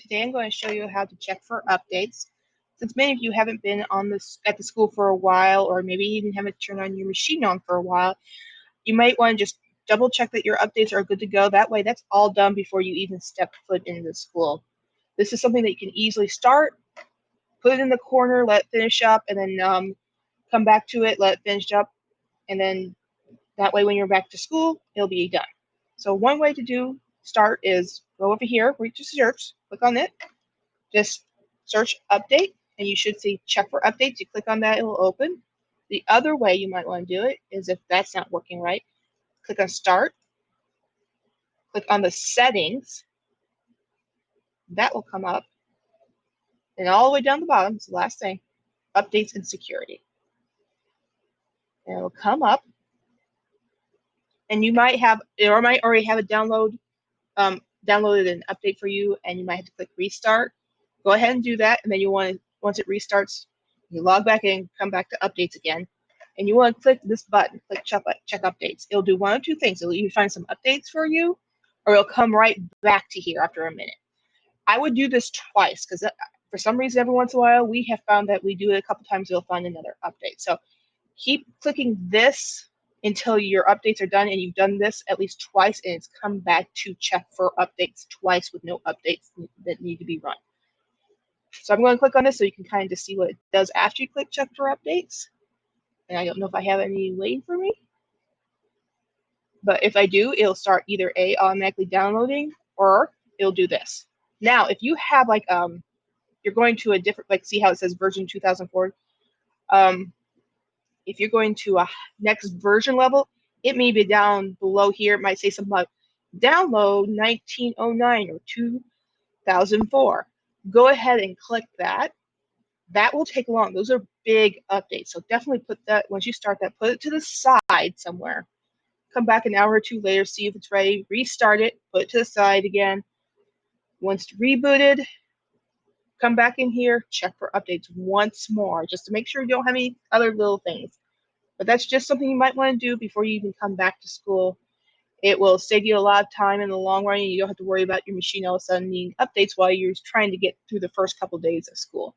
Today I'm going to show you how to check for updates. Since many of you haven't been on this at the school for a while, or maybe even haven't turned on your machine on for a while, you might want to just double check that your updates are good to go. That way, that's all done before you even step foot into the school. This is something that you can easily start, put it in the corner, let it finish up, and then come back to it, let it finish up, and then that way when you're back to school, it'll be done. So one way to start is go over here, reach to search, click on it, just search update, and you should see check for updates. You click on that, it will open. The other way you might want to do it is if that's not working right, click on start, click on the settings, that will come up, and all the way down the bottom is the last thing, updates and security. And it will come up, and you might have, or might already have a downloaded an update for you, and you might have to click restart. Go ahead and do that, and then you want to, once it restarts, you log back in, come back to updates again, and you want to click this button, click check updates. It'll do one of two things. It'll either find some updates for you, or it'll come right back to here after a minute. I would do this twice, because for some reason, every once in a while, we have found that we do it a couple times, we'll find another update. So keep clicking this until your updates are done, and you've done this at least twice, and it's come back to check for updates twice with no updates that need to be run. So I'm going to click on this so you can kind of just see what it does after you click check for updates. And I don't know if I have any waiting for me, but if I do, it'll start either A, automatically downloading, or it'll do this. Now, if you have like, you're going to a different, like, see how it says version 2004? If you're going to a next version level, it may be down below here. It might say something like download 1909 or 2004. Go ahead and click that. That will take long. Those are big updates. So definitely put that, once you start that, put it to the side somewhere. Come back an hour or two later, see if it's ready, restart it, put it to the side again. Once it's rebooted, come back in here, check for updates once more, just to make sure you don't have any other little things. But that's just something you might want to do before you even come back to school. It will save you a lot of time in the long run, and you don't have to worry about your machine all of a sudden needing updates while you're trying to get through the first couple days of school.